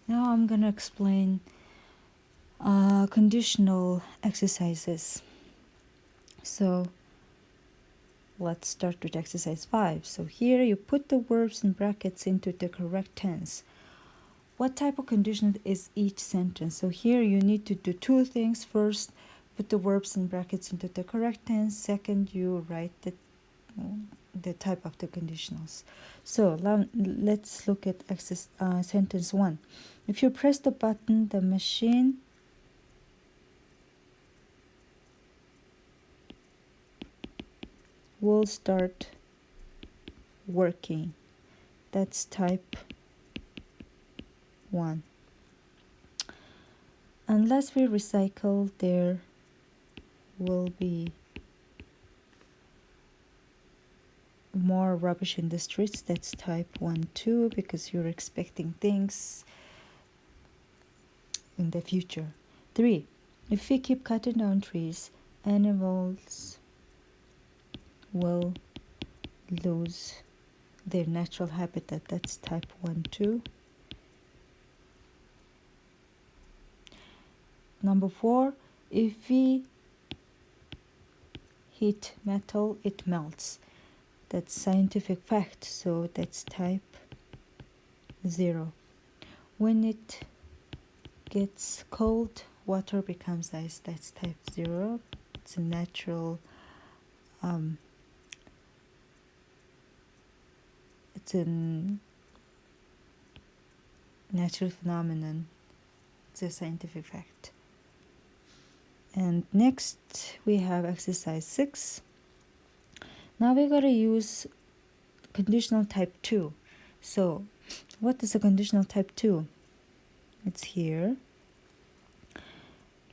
Now I'm gonna explain conditional exercises. So let's start with exercise 5. So here you put the verbs in brackets into the correct tense. What type of condition is each sentence? So here you need to do two things. First, put the verbs in brackets into the correct tense. Second, you write the type of the conditionals. So let's look at sentence 1. If you press the button, the machine will start working. That's type 1. Unless we recycle, there will be more rubbish in the streets. That's type 1 too, because you're expecting things in the future. 3. If we keep cutting down trees, animals will lose their natural habitat. That's type 1 too. Number 4, if we heat metal, it melts. That's scientific fact, so that's type 0. When it gets cold, water becomes ice. That's type 0. It's a natural it's a natural phenomenon. It's a scientific fact. And next we have exercise 6. Now we're going to use conditional type 2. So what is a conditional type 2? It's here.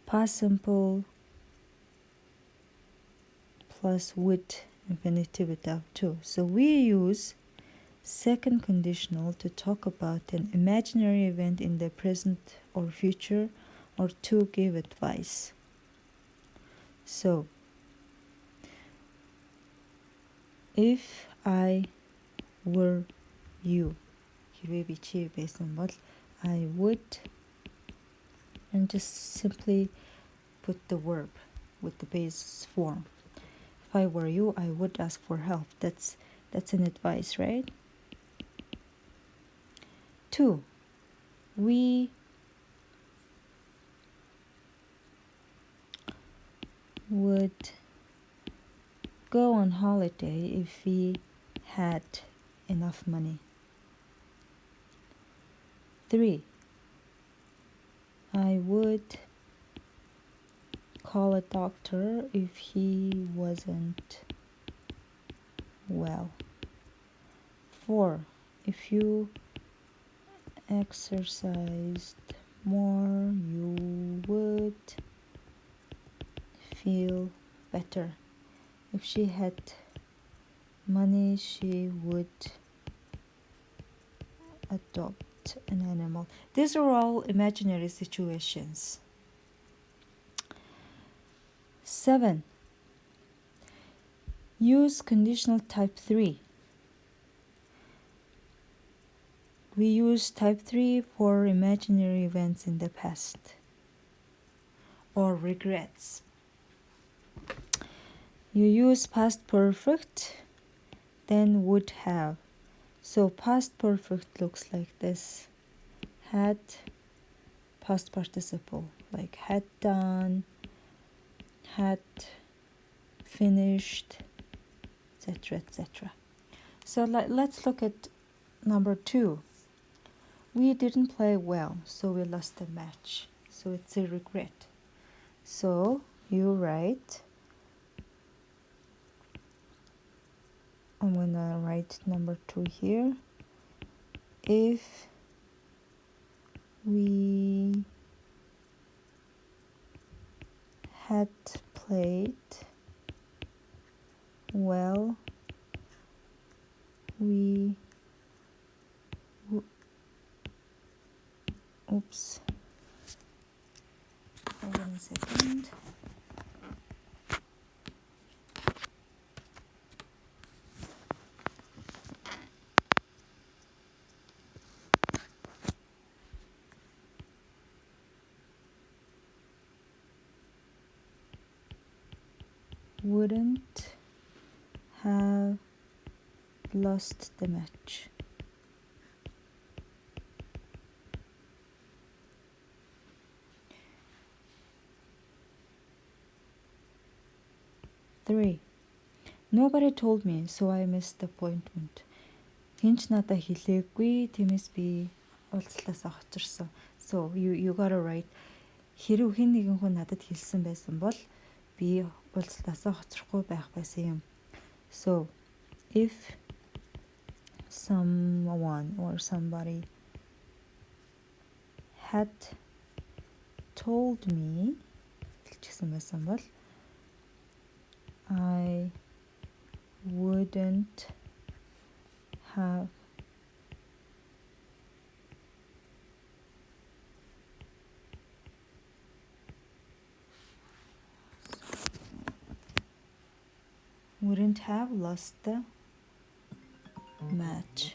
Past simple plus would infinitive without to. So we use second conditional to talk about an imaginary event in the present or future, or to give advice. So if I were you, here will be cheer based on what I would, and just simply put the verb with the base form. If I were you, I would ask for help. That's an advice, right? 2. We would go on holiday if we had enough money. 3. I would call a doctor if he wasn't well. 4. If you exercised more, you would feel better. If she had money, she would adopt an animal. These are all imaginary situations. 7. Use conditional type 3. We use type 3 for imaginary events in the past or regrets. You use past perfect, then would have. So past perfect looks like this. Had, past participle, like had done, had finished, etc., etc. So let's look at number 2. We didn't play well, so we lost the match. So it's a regret. So you write, I'm gonna write number 2 here. If we had played well, we oops, hold on a second. wouldn't have lost the match. Three, nobody told me, so I missed the appointment. Хинч надад хэлээгүй, тиймээс би уулзалтаасаа хоцорсон. So you gotta write. Хэрв хэн нэгэн хүн надад хэлсэн байсан бол би уулзалтаасаа хоцрохгүй байх байсан юм. So if someone or somebody had told me хэлчихсэн байсан бол I wouldn't have lost the match.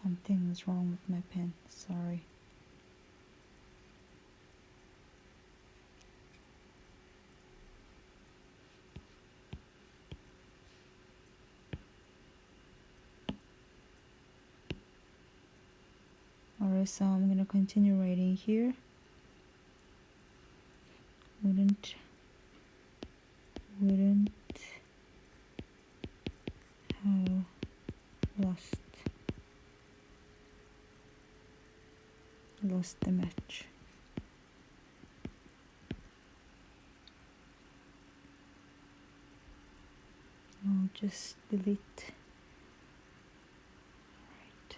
Something is wrong with my pen, sorry. Alright, so I'm gonna continue writing here. Wouldn't have lost the match. I'll just delete. Right.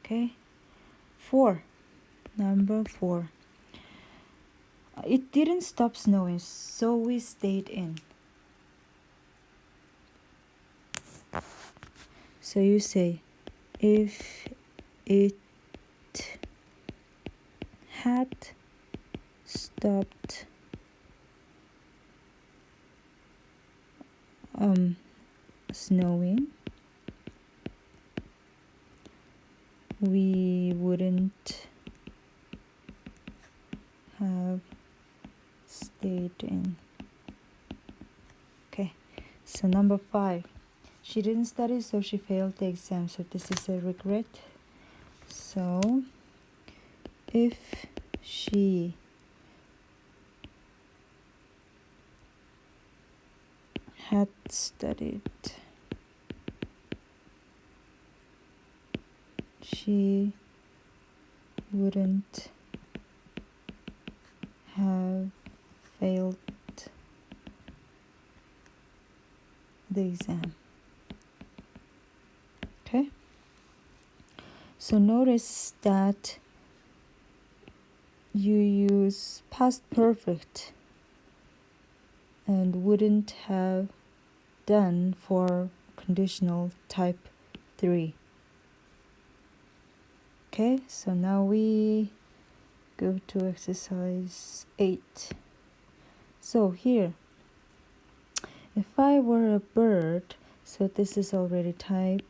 Okay. 4. Number 4. It didn't stop snowing, so we stayed in. So you say, if it had stopped snowing, we wouldn't have stayed in. Okay, so number 5. She didn't study, so she failed the exam. So this is a regret. So if she had studied, she wouldn't have failed the exam. Okay, so notice that you use past perfect and wouldn't have done for conditional type 3. Okay, so now we go to exercise 8. So here, if I were a bird, so this is already type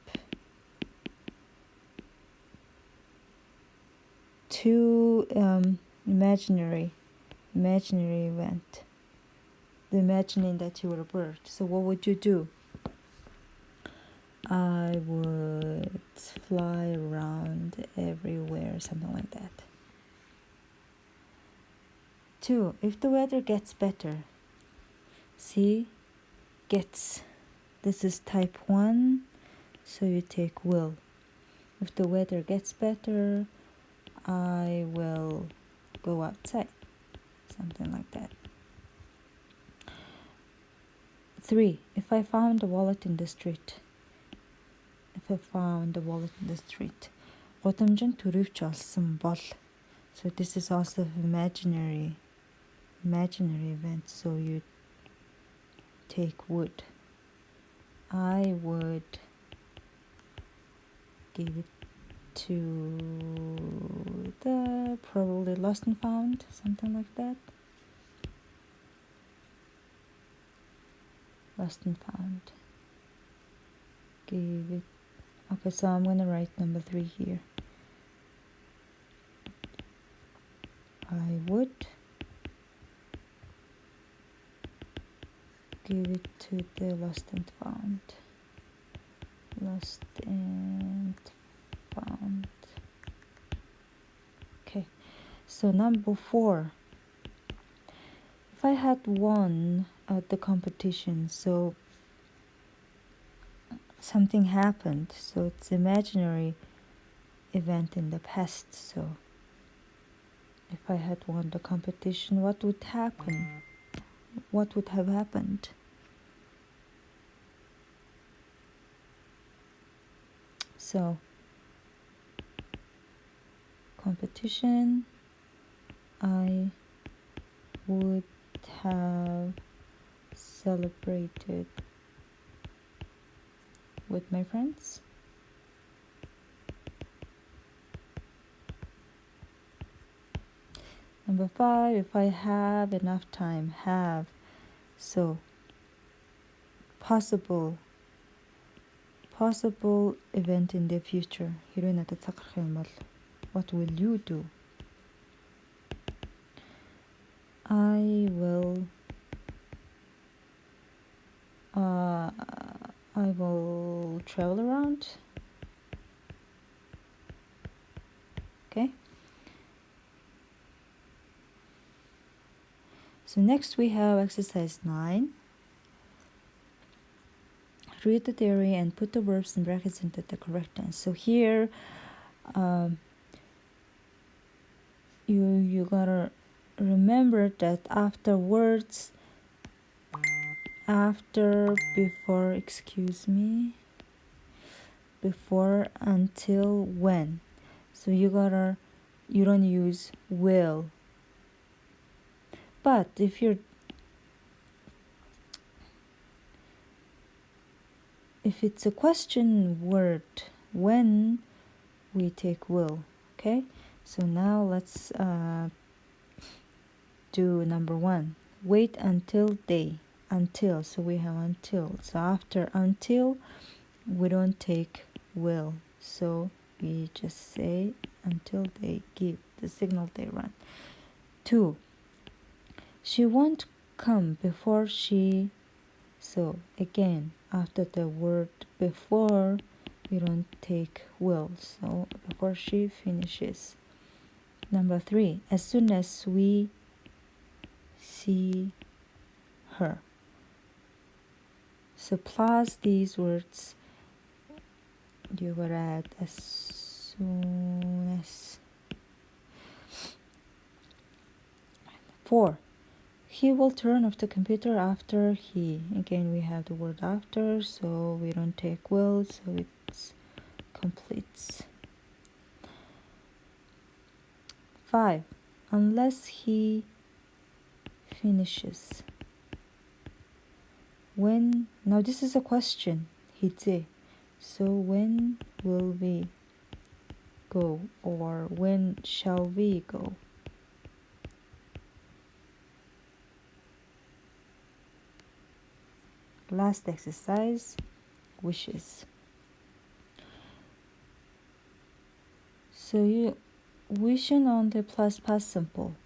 2, imaginary event. The imagining that you were a bird. So what would you do? I would fly around everywhere, something like that. 2, if the weather gets better. See, gets. This is type 1, so you take will. If the weather gets better, I will go outside, something like that. 3, if I found a wallet in the street. If found a wallet in the street. Гудамжинд төрөвч олсон бол. So this is also imaginary event. So you take would. I would give it to the probably lost and found, something like that. Lost and found. Give it. Okay, so I'm gonna write number 3 here. I would give it to the lost and found. Lost and found. Okay, so number 4. If I had won at the competition, so something happened, so it's imaginary event in the past. So if I had won the competition, what would happen? What would have happened? So competition, I would have celebrated with my friends. Number 5, if I have enough time, have. So possible event in the future. Хэрвээ надад цаг гарах юм бол what will you do? I will travel around. Okay. So next we have exercise 9. Read the theory and put the verbs in brackets into the correct tense. So here, you gotta remember that after words, before, until, when. So you don't use will. But if it's a question word, when, we take will. Okay, so now let's do number 1. Wait until day. Until, so we have until. So after until, we don't take will. So we just say until they give the signal they run. 2. She won't come before she. So again, after the word before, we don't take will. So before she finishes. Number 3. As soon as we see her. So plus these words, you would add as soon as. 4. He will turn off the computer after he. Again, we have the word after, so we don't take will, so it's completes. 5. Unless he finishes. When, now this is a question, hitze. So when will we go, or when shall we go? Last exercise, wishes. So you wishing on the plus past simple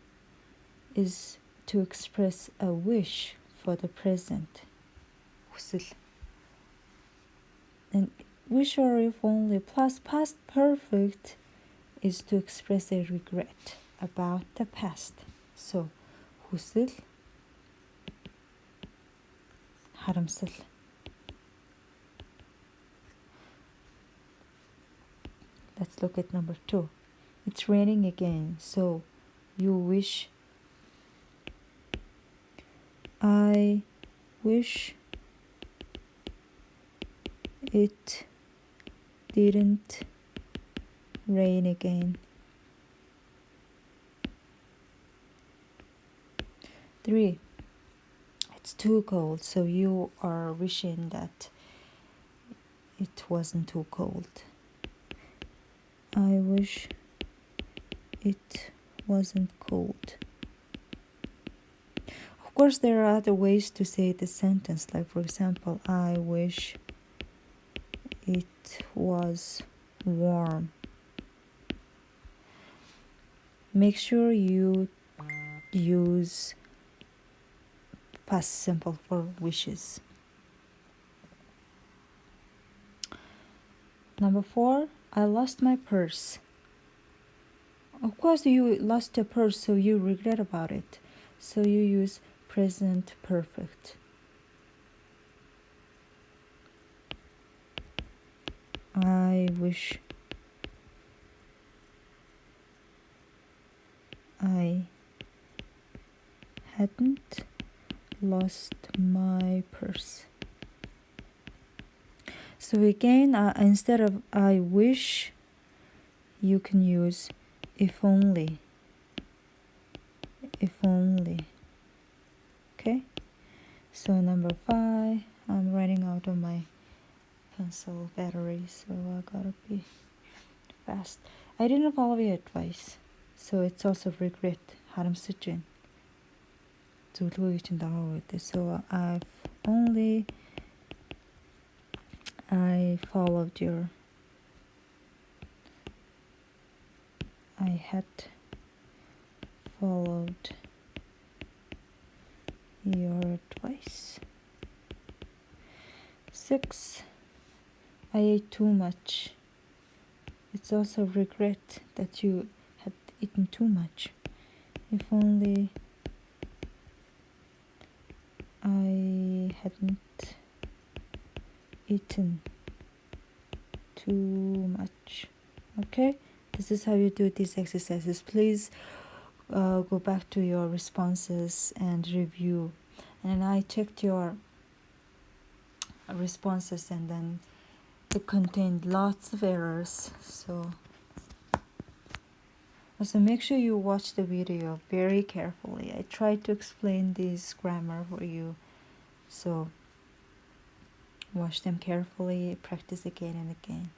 is to express a wish for the present. And wish or if only plus past perfect is to express a regret about the past. So хүсэл, харамсал. Let's look at number 2. It's raining again, so you wish. I wish it didn't rain again. 3. It's too cold, so you are wishing that it wasn't too cold. I wish it wasn't cold. Of course, there are other ways to say the sentence, like for example, I wish it was warm. Make sure you use past simple for wishes. Number 4, I lost my purse. Of course, you lost your purse, so you regret about it. So you use present perfect. I wish I hadn't lost my purse. So again, instead of I wish, you can use if only. If only. Okay? So number 5, I'm running out of my pencil battery, so I gotta be fast. I didn't follow your advice, so it's also regret. 하람 쓰진. So I followed I had followed your advice. 6, I ate too much. It's also regret that you had eaten too much. If only I hadn't eaten too much. Okay, this is how you do these exercises. Please go back to your responses and review. And I checked your responses, and then it contained lots of errors. So make sure you watch the video very carefully. I tried to explain this grammar for you, so watch them carefully, practice again and again.